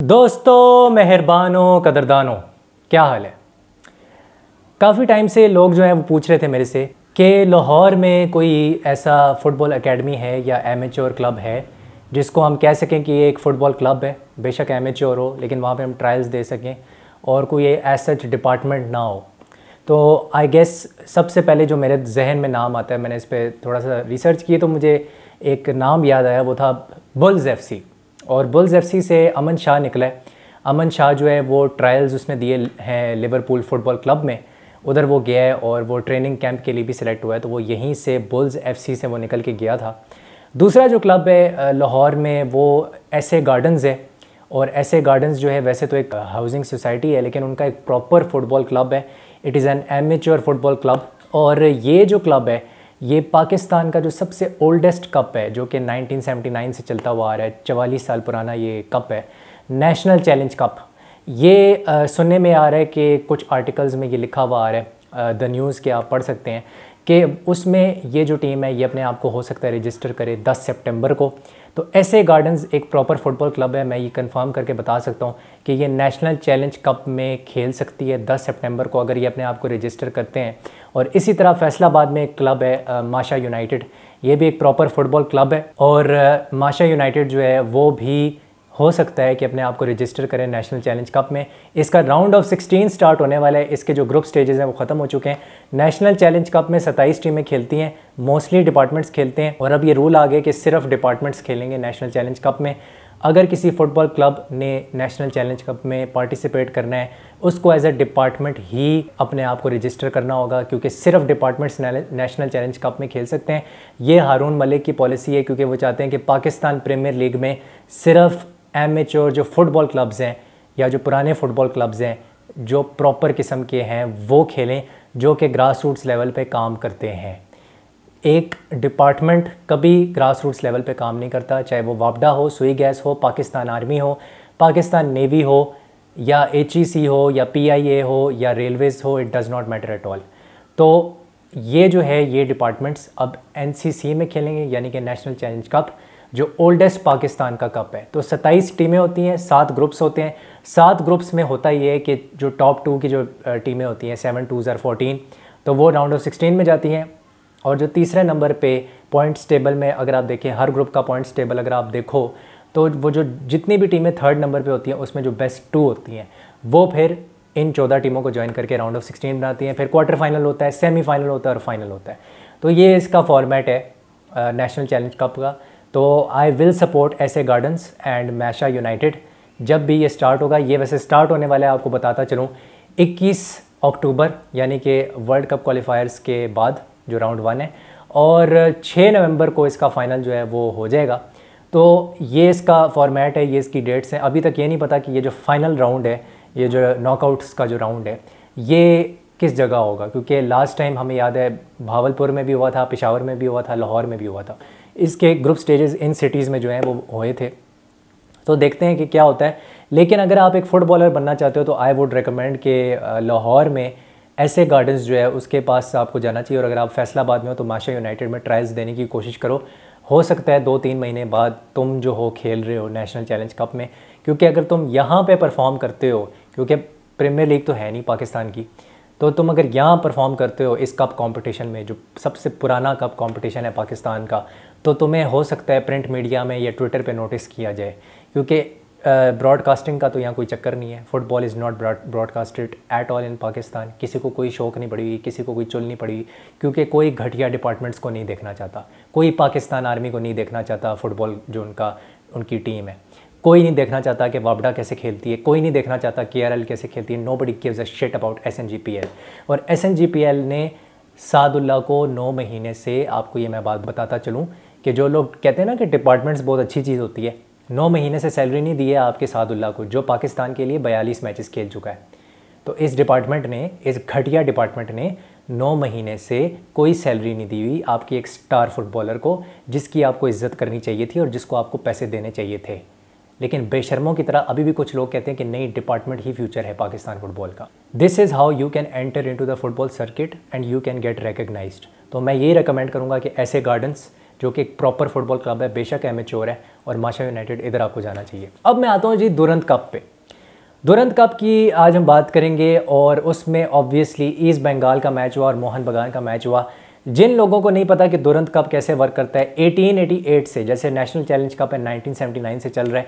दोस्तों, मेहरबानों, कदरदानों, क्या हाल है। काफ़ी टाइम से लोग जो हैं वो पूछ रहे थे मेरे से कि लाहौर में कोई ऐसा फ़ुटबॉल एकेडमी है या एमेच्योर क्लब है जिसको हम कह सकें कि ये एक फ़ुटबॉल क्लब है, बेशक एमेच्योर हो लेकिन वहाँ पे हम ट्रायल्स दे सकें और कोई एज सच डिपार्टमेंट ना हो। तो आई गेस सबसे पहले जो मेरे जहन में नाम आता है, मैंने इस पर थोड़ा सा रिसर्च की तो मुझे एक नाम याद आया, वो था बुल्स एफसी। और बुल्स एफसी से अमन शाह निकला है। अमन शाह जो है वो ट्रायल्स उसने दिए हैं लिवरपूल फ़ुटबॉल क्लब में, उधर वो गया है और वो ट्रेनिंग कैंप के लिए भी सिलेक्ट हुआ है, तो वो यहीं से बुल्स एफसी से वो निकल के गया था। दूसरा जो क्लब है लाहौर में वो एसए गार्डन्स है, और एसए गार्डन्स जो है वैसे तो एक हाउसिंग सोसाइटी है लेकिन उनका एक प्रॉपर फुटबॉल क्लब है। It is an amateur football club. और ये जो क्लब है ये पाकिस्तान का जो सबसे ओल्डेस्ट कप है जो कि 1979 से चलता हुआ आ रहा है, 44 साल पुराना ये कप है, नेशनल चैलेंज कप। ये सुनने में आ रहा है कि कुछ आर्टिकल्स में ये लिखा हुआ आ रहा है, द न्यूज़ के आप पढ़ सकते हैं कि उसमें ये जो टीम है ये अपने आप को हो सकता है रजिस्टर करे 10 सितंबर को। तो एसए गार्डन्स एक प्रॉपर फुटबॉल क्लब है, मैं ये कंफर्म करके बता सकता हूँ कि ये नेशनल चैलेंज कप में खेल सकती है 10 सितंबर को अगर ये अपने आप को रजिस्टर करते हैं। और इसी तरह फैसलाबाद में एक क्लब है माशा यूनाइटेड, ये भी एक प्रॉपर फुटबॉल क्लब है और माशा यूनाइटेड जो है वो भी हो सकता है कि अपने आप को रजिस्टर करें नेशनल चैलेंज कप में। इसका राउंड ऑफ 16 स्टार्ट होने वाला है, इसके जो ग्रुप स्टेजेस हैं वो ख़त्म हो चुके हैं। नेशनल चैलेंज कप में 27 टीमें खेलती हैं, मोस्टली डिपार्टमेंट्स खेलते हैं और अब ये रूल आ गया कि सिर्फ डिपार्टमेंट्स खेलेंगे नेशनल चैलेंज कप में। अगर किसी फ़ुटबॉल क्लब ने नेशनल चैलेंज कप में पार्टिसिपेट करना है उसको एज ए डिपार्टमेंट ही अपने आप को रजिस्टर करना होगा, क्योंकि सिर्फ डिपार्टमेंट्स नेशनल चैलेंज कप में खेल सकते हैं। ये हारून मलिक की पॉलिसी है, क्योंकि वो चाहते हैं कि पाकिस्तान प्रीमियर लीग में सिर्फ एमेच्योर जो फुटबॉल क्लब्स हैं या जो पुराने फुटबॉल क्लब्स हैं जो प्रॉपर किस्म के हैं वो खेलें, जो कि ग्रास रूट्स लेवल पे काम करते हैं। एक डिपार्टमेंट कभी ग्रास रूट्स लेवल पे काम नहीं करता, चाहे वो वापडा हो, सुई गैस हो, पाकिस्तान आर्मी हो, पाकिस्तान नेवी हो या HEC हो या PIA हो या रेलवेज़ हो, it does not matter at all. तो ये जो है ये डिपार्टमेंट्स अब NCC में खेलेंगे, यानी कि नेशनल चैलेंज कप जो ओल्डेस्ट पाकिस्तान का कप है। तो 27 टीमें होती हैं, 7 ग्रुप्स होते हैं। 7 ग्रुप्स में होता ये है कि जो टॉप 2 की जो टीमें होती हैं 7 2s are 14, तो वो राउंड ऑफ 16 में जाती हैं। और जो तीसरे नंबर पे पॉइंट्स टेबल में अगर आप देखें, हर ग्रुप का पॉइंट्स टेबल अगर आप देखो तो वो जो जितनी भी टीमें थर्ड नंबर पे होती हैं उसमें जो बेस्ट 2 होती हैं वो फिर इन 14 टीमों को ज्वाइन करके राउंड ऑफ 16 बनाती हैं। फिर क्वार्टर फाइनल होता है, सेमीफाइनल होता है और फाइनल होता है। तो ये इसका फॉर्मेट है नेशनल चैलेंज कप का। तो I will support SA gardens and माशा यूनाइटेड जब भी ये स्टार्ट होगा। ये वैसे स्टार्ट होने वाला है, आपको बताता चलूँ 21 अक्टूबर यानी कि वर्ल्ड कप क्वालिफायर्स के बाद जो राउंड 1 है, और 6 नवंबर को इसका फ़ाइनल जो है वो हो जाएगा। तो ये इसका फॉर्मेट है, ये इसकी डेट्स हैं। अभी तक ये नहीं पता कि ये जो फाइनल राउंड है, ये जो नॉकआउट्स का जो राउंड है ये किस जगह होगा, क्योंकि लास्ट टाइम हमें याद है भावलपुर में भी हुआ था, पेशावर में भी हुआ था, लाहौर में भी हुआ था। इसके ग्रुप स्टेजेस इन सिटीज़ में जो हैं वो हुए थे। तो देखते हैं कि क्या होता है। लेकिन अगर आप एक फ़ुटबॉलर बनना चाहते हो तो आई वुड रिकमेंड कि लाहौर में ऐसे गार्डन्स जो है उसके पास आपको जाना चाहिए। और अगर आप फैसलाबाद में हो तो माशा यूनाइटेड में ट्रायल्स देने की कोशिश करो। हो सकता है 2-3 महीने बाद तुम जो हो खेल रहे हो नेशनल चैलेंज कप में, क्योंकि अगर तुम यहाँ पे परफॉर्म करते हो, क्योंकि प्रीमियर लीग तो है नहीं पाकिस्तान की, तो तुम अगर यहाँ परफॉर्म करते हो इस कप कंपटीशन में जो सबसे पुराना कप कंपटीशन है पाकिस्तान का, तो तुम्हें हो सकता है प्रिंट मीडिया में या ट्विटर पे नोटिस किया जाए, क्योंकि ब्रॉडकास्टिंग का तो यहाँ कोई चक्कर नहीं है। Football is not broadcasted at all in Pakistan. किसी को कोई शौक नहीं पड़ी हुई, किसी को कोई चुल नहीं पड़ी हुई, क्योंकि कोई घटिया डिपार्टमेंट्स को नहीं देखना चाहता, कोई पाकिस्तान आर्मी को नहीं देखना चाहता फुटबॉल जो उनकी टीम है, कोई नहीं देखना चाहता कि वापडा कैसे खेलती है, कोई नहीं देखना चाहता KRL कैसे खेलती है। Nobody gives a shit about SNGPL। और SNGPL ने सादुल्ला को 9 महीने से, आपको ये मैं बात बताता चलूँ कि जो लोग कहते हैं ना कि डिपार्टमेंट्स बहुत अच्छी चीज़ होती है, 9 महीने से सैलरी नहीं दी है आपके सादुल्ला को, जो पाकिस्तान के लिए 42 मैचेस खेल चुका है। तो इस डिपार्टमेंट ने, इस घटिया डिपार्टमेंट ने 9 महीने से कोई सैलरी नहीं दी हुई आपकी एक स्टार फुटबॉलर को, जिसकी आपको इज्जत करनी चाहिए थी और जिसको आपको पैसे देने चाहिए थे। लेकिन बेशर्मों की तरह अभी भी कुछ लोग कहते हैं कि नहीं, डिपार्टमेंट ही फ्यूचर है पाकिस्तान फुटबॉल का। This is how you can enter into the football circuit and you can get recognised. तो मैं ये रिकमेंड करूँगा कि ऐसे गार्डन्स जो कि एक प्रॉपर फुटबॉल क्लब है, बेशक एमेच्योर है, और माशा यूनाइटेड इधर आपको जाना चाहिए। अब मैं आता हूँ जी दुरंत कप पे। दुरंत कप की आज हम बात करेंगे और उसमें ऑब्वियसली ईस्ट बंगाल का मैच हुआ और मोहन बगान का मैच हुआ। जिन लोगों को नहीं पता कि दुरंत कप कैसे वर्क करता है, 1888 से, जैसे नेशनल चैलेंज कप है 1979 से चल रहा है,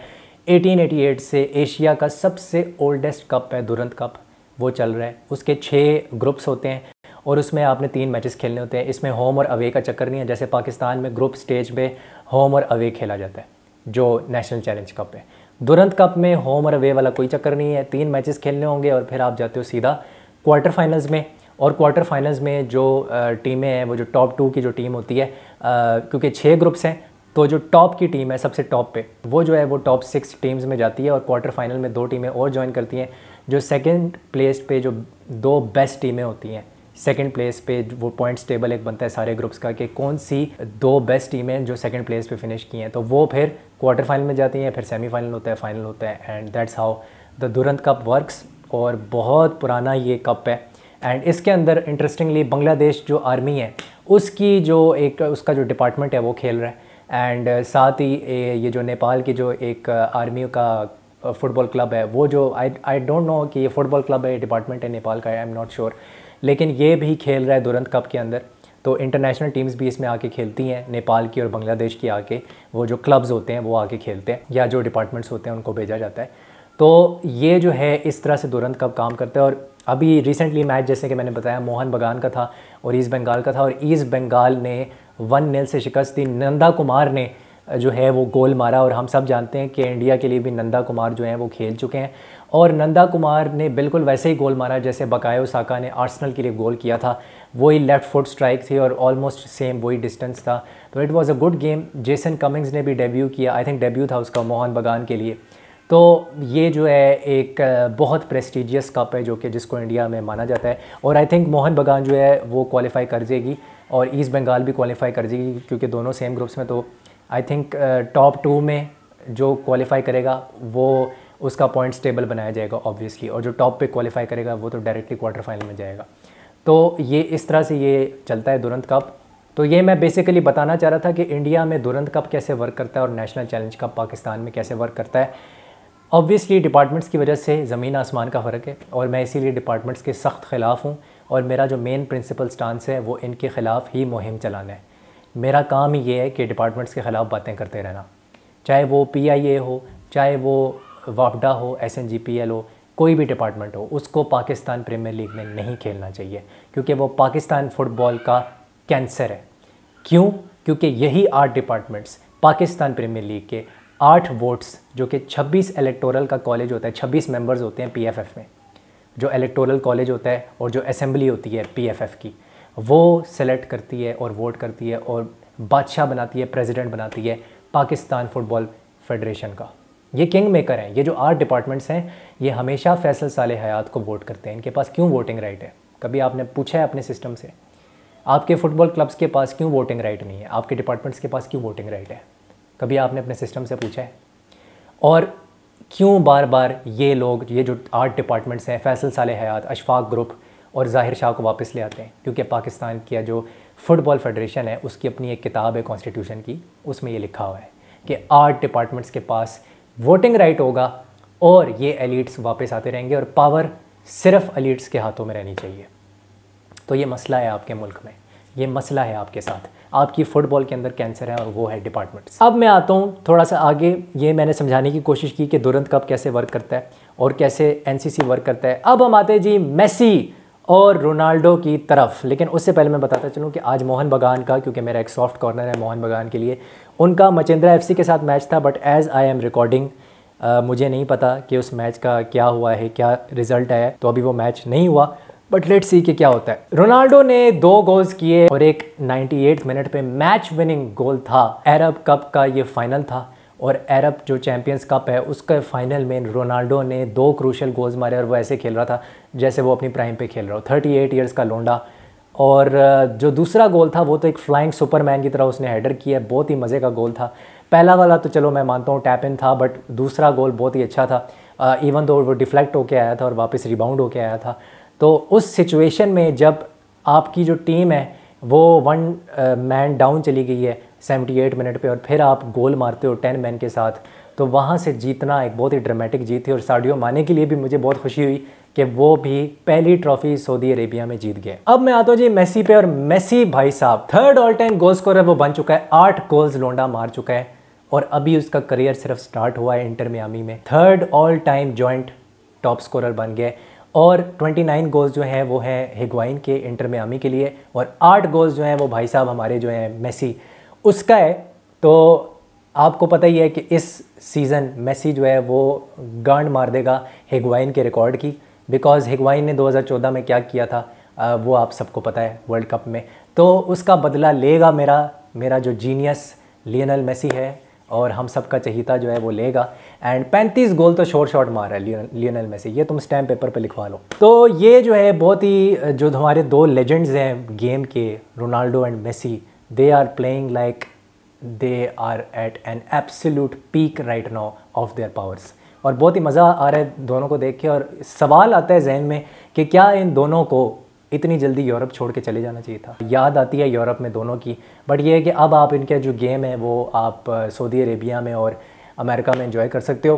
1888 से एशिया का सबसे ओल्डेस्ट कप है दुरंत कप, वो चल रहा है। उसके 6 ग्रुप्स होते हैं और उसमें आपने 3 मैचेस खेलने होते हैं। इसमें होम और अवे का चक्कर नहीं है, जैसे पाकिस्तान में ग्रुप स्टेज पे होम और अवे खेला जाता है जो नेशनल चैलेंज कप है। दुरंत कप में होम और अवे वाला कोई चक्कर नहीं है, 3 मैचेस खेलने होंगे और फिर आप जाते हो सीधा क्वार्टर फाइनल्स में। और क्वार्टर फाइनल्स में जो टीमें हैं, वो जो टॉप 2 की जो टीम होती है, क्योंकि 6 ग्रुप्स हैं, तो जो टॉप की टीम है सबसे टॉप पे, वो जो है वो टॉप 6 टीम्स में जाती है और क्वार्टर फाइनल में 2 टीमें और ज्वाइन करती हैं। जो सेकंड प्लेस पे जो 2 बेस्ट टीमें होती हैं, सेकंड प्लेस पे वो पॉइंट्स टेबल एक बनता है सारे ग्रुप्स का कि कौन सी 2 बेस्ट टीमें जो सेकंड प्लेस पे फिनिश की हैं, तो वो फिर क्वार्टर फाइनल में जाती हैं, फिर सेमीफाइनल होता है, फाइनल होता है, and that's how the Durand cup works. और बहुत पुराना ये कप है एंड इसके अंदर इंटरेस्टिंगली बांग्लादेश जो आर्मी है उसकी जो एक उसका जो डिपार्टमेंट है वो खेल रहा है, एंड साथ ही ये जो नेपाल की जो एक आर्मी का फुटबॉल क्लब है, वो जो आई डोंट नो कि ये फुटबॉल क्लब है, डिपार्टमेंट है नेपाल का, आई एम नॉट श्योर, लेकिन ये भी खेल रहा है दुरंत कप के अंदर। तो इंटरनेशनल टीम्स भी इसमें आके खेलती हैं, नेपाल की और बांग्लादेश की आके, वो जो क्लब्स होते हैं वो आके खेलते हैं या जो डिपार्टमेंट्स होते हैं उनको भेजा जाता है। तो ये जो है इस तरह से दुरंत कप काम करता है। और अभी रिसेंटली मैच जैसे कि मैंने बताया मोहन बगान का था और ईस्ट बंगाल का था, और ईस्ट बंगाल ने 1-0 से शिकस्त दी। नंदा कुमार ने जो है वो गोल मारा और हम सब जानते हैं कि इंडिया के लिए भी नंदा कुमार जो हैं वो खेल चुके हैं, और नंदा कुमार ने बिल्कुल वैसे ही गोल मारा जैसे बकायो साका ने आर्सेनल के लिए गोल किया था। वही लेफ़्ट फुट स्ट्राइक थी और ऑलमोस्ट सेम वही डिस्टेंस था, तो it was a good game. Jason Cummings ने भी डेब्यू किया, आई थिंक डेब्यू था उसका मोहन बगान के लिए। तो ये जो है एक बहुत प्रेस्टिजियस कप है जो कि जिसको इंडिया में माना जाता है, और आई थिंक मोहन बगान जो है वो क्वालिफाई कर जाएगी और ईस्ट बंगाल भी क्वालिफाई कर जाएगी, क्योंकि दोनों सेम ग्रुप्स में। तो आई थिंक टॉप 2 में जो क्वालिफाई करेगा वो उसका पॉइंट्स टेबल बनाया जाएगा ऑब्वियसली, और जो टॉप पे क्वालिफाई करेगा वो तो डायरेक्टली क्वार्टर फाइनल में जाएगा। तो ये इस तरह से ये चलता है दुरंत कप। तो ये मैं बेसिकली बताना चाह रहा था कि इंडिया में दुरंत कप कैसे वर्क करता है और नेशनल चैलेंज कप पाकिस्तान में कैसे वर्क करता है। ऑब्वियसली डिपार्टमेंट्स की वजह से ज़मीन आसमान का फ़र्क है, और मैं इसीलिए डिपार्टमेंट्स के सख्त ख़िलाफ़ हूँ, और मेरा जो मेन प्रिंसिपल स्टांस है वो इनके ख़िलाफ़ ही मुहिम चलाना है। मेरा काम ही ये है कि डिपार्टमेंट्स के ख़िलाफ़ बातें करते रहना, चाहे वो PIA हो, चाहे वो वापडा हो, SNGPL हो, कोई भी डिपार्टमेंट हो, उसको पाकिस्तान प्रीमियर लीग में नहीं खेलना चाहिए, क्योंकि वो पाकिस्तान फ़ुटबॉल का कैंसर है। क्यों? क्योंकि यही 8 डिपार्टमेंट्स पाकिस्तान प्रीमियर लीग के 8 वोट्स, जो कि 26 इलेक्टोरल का कॉलेज होता है, 26 मेंबर्स होते हैं PFF में, जो इलेक्टोरल कॉलेज होता है, और जो असेंबली होती है PFF की, वो सेलेक्ट करती है और वोट करती है और बादशाह बनाती है, प्रेसिडेंट बनाती है पाकिस्तान फ़ुटबॉल फेडरेशन का। ये किंग मेकर हैं। ये जो 8 डिपार्टमेंट्स हैं ये हमेशा फैसल साले हयात को वोट करते हैं। इनके पास क्यों वोटिंग राइट है? कभी आपने पूछा है अपने सिस्टम से? आपके फुटबॉल क्लब्स के पास क्यों वोटिंग राइट नहीं है? आपके डिपार्टमेंट्स के पास क्यों वोटिंग राइट है? कभी आपने अपने सिस्टम से पूछा है? और क्यों बार बार ये लोग, ये जो 8 डिपार्टमेंट्स हैं, फैसल साले हयात, अशफाक ग्रुप और ज़ाहिर शाह को वापस ले आते हैं? क्योंकि पाकिस्तान की जो फुटबॉल फेडरेशन है उसकी अपनी एक किताब है कॉन्स्टिट्यूशन की, उसमें ये लिखा हुआ है कि 8 डिपार्टमेंट्स के पास वोटिंग राइट होगा और ये एलीट्स वापस आते रहेंगे और पावर सिर्फ एलीट्स के हाथों में रहनी चाहिए। तो ये मसला है आपके मुल्क में, ये मसला है आपके साथ, आपकी फ़ुटबॉल के अंदर कैंसर है और वो है डिपार्टमेंट्स। अब मैं आता हूँ थोड़ा सा आगे, ये मैंने समझाने की कोशिश की कि दुरंत कप कैसे वर्क करता है और कैसे NCC वर्क करता है। अब हम आते हैं जी मेसी और रोनाल्डो की तरफ, लेकिन उससे पहले मैं बताता चलूँ कि आज मोहन बगान का, क्योंकि मेरा एक सॉफ्ट कॉर्नर है मोहन बगान के लिए, उनका मचिंद्रा FC के साथ मैच था, but as I am recording मुझे नहीं पता कि उस मैच का क्या हुआ है, क्या रिज़ल्ट आया, तो अभी वो मैच नहीं हुआ, बट लेट्स सी कि क्या होता है। रोनाल्डो ने 2 गोल्स किए और एक 98 मिनट पे मैच विनिंग गोल था। अरब कप का ये फाइनल था और अरब जो चैंपियंस कप है उसका फाइनल में रोनाल्डो ने 2 क्रूशल गोल्स मारे और वो ऐसे खेल रहा था जैसे वो अपनी प्राइम पे खेल रहा हो। 38 ईयर्स का लोंडा। और जो दूसरा गोल था वो तो एक फ्लाइंग सुपरमैन की तरह उसने हेडर किया, बहुत ही मज़े का गोल था। पहला वाला तो चलो मैं मानता हूँ टैप इन था, बट दूसरा गोल बहुत ही अच्छा था, इवन दो वो डिफ्लेक्ट होके आया था और वापस रिबाउंड होके आया था। तो उस सिचुएशन में जब आपकी जो टीम है वो 1 मैन डाउन चली गई है, 78 मिनट पे और फिर आप गोल मारते हो 10 मैन के साथ, तो वहाँ से जीतना एक बहुत ही ड्रामेटिक जीत थी। और साडियो माने के लिए भी मुझे बहुत खुशी हुई कि वो भी पहली ट्रॉफी सऊदी अरेबिया में जीत गए। अब मैं आता हूँ जी मेसी पे, और मेसी भाई साहब 3rd all time goal scorer वो बन चुका है, 8 गोल्स लोंडा मार चुका है और अभी उसका करियर सिर्फ स्टार्ट हुआ है इंटर मियामी में। 3rd all time joint top scorer बन गए और 29 गोल्स जो हैं वो हैं हिगवाइन के इंटर मियामी के लिए, और 8 गोल्स जो हैं वो भाई साहब हमारे जो हैं मेसी उसका है। तो आपको पता ही है कि इस सीज़न मेसी जो है वो गांड मार देगा हिगवाइन के रिकॉर्ड की, बिकॉज़ हिगवाइन ने 2014 में क्या किया था वो आप सबको पता है वर्ल्ड कप में। तो उसका बदला लेगा मेरा जो जीनियस लियोनेल मेसी है, और हम सब का चहीता जो है वो लेगा। एंड 35 गोल तो शॉट मार रहा है लियोनेल मेसी, ये तुम स्टैम्प पेपर पे लिखवा लो। तो ये जो है बहुत ही जो हमारे 2 लेजेंड्स हैं गेम के, Ronaldo and Messi, they are playing like they are at an absolute peak right now of their powers. और बहुत ही मज़ा आ रहा है दोनों को देख के, और सवाल आता है जहन में कि क्या इन दोनों को इतनी जल्दी यूरोप छोड़ के चले जाना चाहिए था। याद आती है यूरोप में दोनों की, बट ये है कि अब आप इनका जो गेम है वो आप सऊदी अरेबिया में और अमेरिका में एंजॉय कर सकते हो।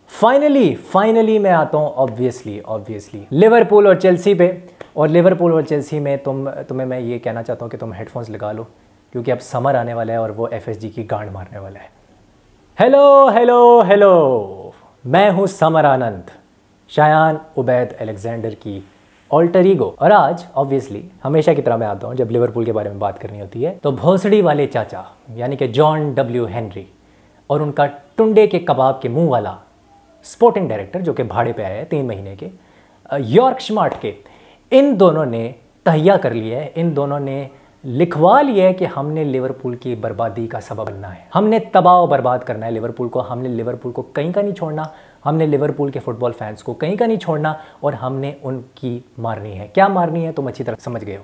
फाइनली मैं आता हूँ ऑब्वियसली लिवरपूल और चेल्सी पे। और लिवरपूल और चेल्सी में तुम्हें मैं ये कहना चाहता हूँ कि तुम हेडफोन्स लगा लो, क्योंकि अब समर आने वाला है और वो FSG की गांड मारने वाला है। हेलो, मैं हूँ समर आनंद, शायान उबैद अलेक्जेंडर की ऑल्टर ईगो। और आज ऑब्वियसली हमेशा की तरह मैं आता हूँ जब लिवरपूल के बारे में बात करनी होती है तो भोसड़ी वाले चाचा यानी कि जॉन W हेनरी और उनका टुंडे के कबाब के मुंह वाला स्पोर्टिंग डायरेक्टर जो कि भाड़े पे आया है 3 महीने के, यॉर्क स्मार्ट के, इन दोनों ने तहिया कर लिया है, इन दोनों ने लिखवा लिया है कि हमने लिवरपूल की बर्बादी का सबब बनना है, हमने तबाह और बर्बाद करना है लिवरपूल को, हमने लिवरपूल को कहीं का नहीं छोड़ना, हमने लिवरपूल के फुटबॉल फैंस को कहीं का नहीं छोड़ना, और हमने उनकी मारनी है। क्या मारनी है तुम अच्छी तरह समझ गए हो।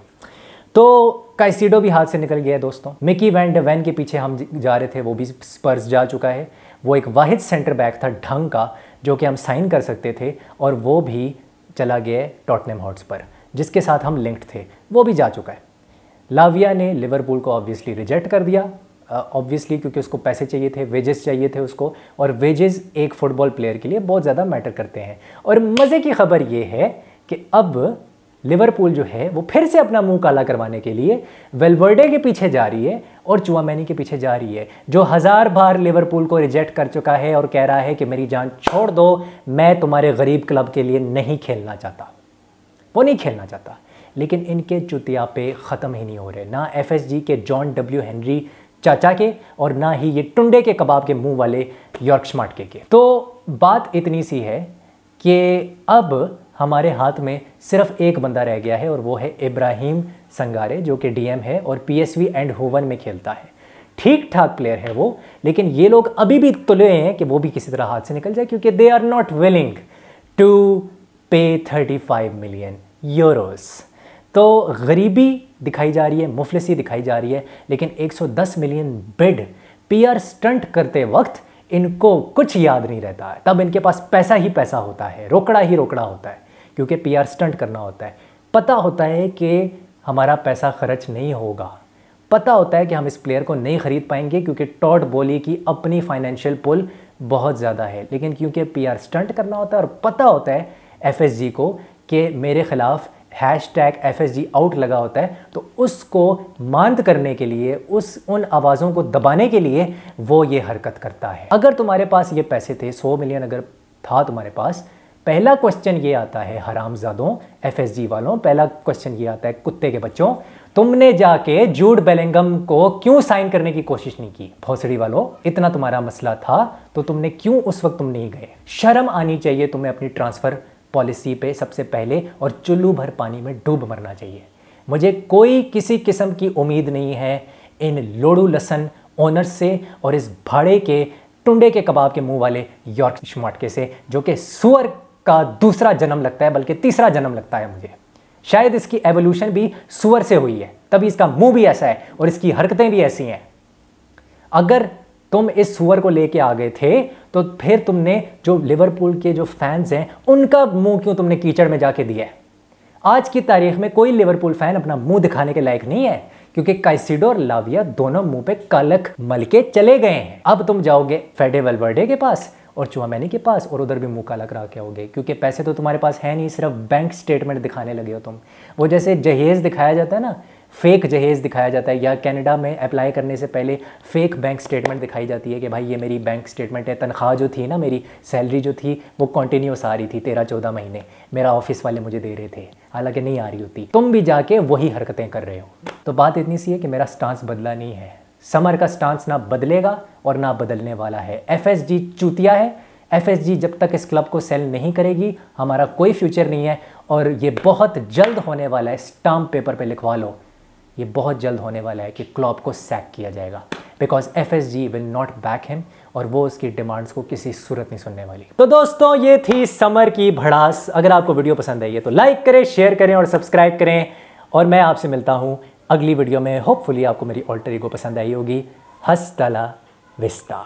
तो काइसीडो भी हाथ से निकल गया है दोस्तों, मिकी वैन डे वैन के पीछे हम जा रहे थे, वो भी स्पर्स जा चुका है। वो एक वाहिद सेंटर बैक था ढंग का जो कि हम साइन कर सकते थे, और वो भी चला गया टॉटनहम हॉटस्पर जिसके साथ हम लिंक्ड थे, वो भी जा चुका है। लाविया ने लिवरपूल को ऑब्वियसली रिजेक्ट कर दिया, ऑब्वियसली क्योंकि उसको पैसे चाहिए थे, वेजेस चाहिए थे उसको, और वेजेस एक फुटबॉल प्लेयर के लिए बहुत ज़्यादा मैटर करते हैं। और मज़े की खबर ये है कि अब लिवरपूल जो है वो फिर से अपना मुंह काला करवाने के लिए वेलवर्डे के पीछे जा रही है और चुआमेनी के पीछे जा रही है, जो 1000 बार लिवरपूल को रिजेक्ट कर चुका है और कह रहा है कि मेरी जान छोड़ दो, मैं तुम्हारे गरीब क्लब के लिए नहीं खेलना चाहता, वो नहीं खेलना चाहता। लेकिन इनके चुतियापे ख़त्म ही नहीं हो रहे, ना FSG के जॉन W हेनरी चाचा के और ना ही ये टुंडे के कबाब के मुंह वाले यॉर्क स्मार्ट के। तो बात इतनी सी है कि अब हमारे हाथ में सिर्फ एक बंदा रह गया है और वो है इब्राहिम संगारे, जो कि DM है और PSV एंडहोवन में खेलता है। ठीक ठाक प्लेयर है वो, लेकिन ये लोग अभी भी तुले हैं कि वो भी किसी तरह हाथ से निकल जाए, क्योंकि they are not willing to pay 35 million Euros. तो गरीबी दिखाई जा रही है, मुफलिसी दिखाई जा रही है, लेकिन 110 मिलियन बिड PR स्टंट करते वक्त इनको कुछ याद नहीं रहता है। तब इनके पास पैसा ही पैसा होता है, रोकड़ा ही रोकड़ा होता है, क्योंकि PR स्टंट करना होता है। पता होता है कि हमारा पैसा खर्च नहीं होगा, पता होता है कि हम इस प्लेयर को नहीं खरीद पाएंगे क्योंकि टॉड बोली की अपनी फाइनेंशियल पुल बहुत ज़्यादा है, लेकिन क्योंकि PR स्टंट करना होता है और पता होता है FSG को कि मेरे ख़िलाफ़ #FSG आउट लगा होता है, तो उसको मांद करने के लिए, उन आवाज़ों को दबाने के लिए वो ये हरकत करता है। अगर तुम्हारे पास ये पैसे थे, 100 मिलियन अगर था तुम्हारे पास, पहला क्वेश्चन ये आता है हरामजादों FSG वालों, पहला क्वेश्चन ये आता है कुत्ते के बच्चों, तुमने जाके जूड बेलिंगम को क्यों साइन करने की कोशिश नहीं की? भोसड़ी वालों, इतना तुम्हारा मसला था तो तुमने क्यों उस वक्त तुम नहीं गए? शर्म आनी चाहिए तुम्हें अपनी ट्रांसफ़र पॉलिसी पे सबसे पहले, और चुल्लू भर पानी में डूब मरना चाहिए। मुझे कोई किसी किस्म की उम्मीद नहीं है इन लोड़ू लसन ओनर्स से और इस भाड़े के टुंडे के कबाब के मुंह वाले यॉर्क स्मार्ट के से, जो कि सुअर का दूसरा जन्म लगता है, बल्कि तीसरा जन्म लगता है मुझे। शायद इसकी एवोल्यूशन भी सुअर से हुई है, तभी इसका मुंह भी ऐसा है और इसकी हरकतें भी ऐसी हैं। अगर तुम इस सुअर को लेके आ गए थे तो फिर तुमने जो लिवरपूल के जो फैंस हैं उनका मुंह क्यों तुमने कीचड़ में जाके दिया है? आज की तारीख में कोई लिवरपूल फैन अपना मुंह दिखाने के लायक नहीं है, क्योंकि काइसिडो और लाविया दोनों मुंह पे कलक मल के चले गए हैं। अब तुम जाओगे फेडे वल्वर्डे के पास और चुआमेनी के पास और उधर भी मुंह काला करा के आओगे, क्योंकि पैसे तो तुम्हारे पास है नहीं, सिर्फ बैंक स्टेटमेंट दिखाने लगे हो तुम। वो जैसे जहेज़ दिखाया जाता है ना, फेक जहेज़ दिखाया जाता है, या कनाडा में अप्लाई करने से पहले फेक बैंक स्टेटमेंट दिखाई जाती है कि भाई ये मेरी बैंक स्टेटमेंट है, तनख्वाह जो थी ना, मेरी सैलरी जो थी वो कंटिन्यूस आ रही थी 13-14 महीने, मेरा ऑफिस वाले मुझे दे रहे थे, हालांकि नहीं आ रही होती। तुम भी जाके वही हरकतें कर रहे हो। तो बात इतनी सी है कि मेरा स्टांस बदला नहीं है, समर का स्टांस ना बदलेगा और ना बदलने वाला है। FSG चूतिया है, FSG जब तक इस क्लब को सेल नहीं करेगी हमारा कोई फ्यूचर नहीं है। और ये बहुत जल्द होने वाला है, स्टाम्प पेपर पे लिखवा लो, ये बहुत जल्द होने वाला है कि क्लब को सैक किया जाएगा, because FSG will not back him और वो उसकी डिमांड्स को किसी सूरत नहीं सुनने वाली। तो दोस्तों ये थी समर की भड़ास। अगर आपको वीडियो पसंद आई है तो लाइक करें, शेयर करें और सब्सक्राइब करें। और मैं आपसे मिलता हूँ अगली वीडियो में। होपफुली आपको मेरी ऑल्टर ईगो पसंद आई होगी। हस्ता ला विस्ता।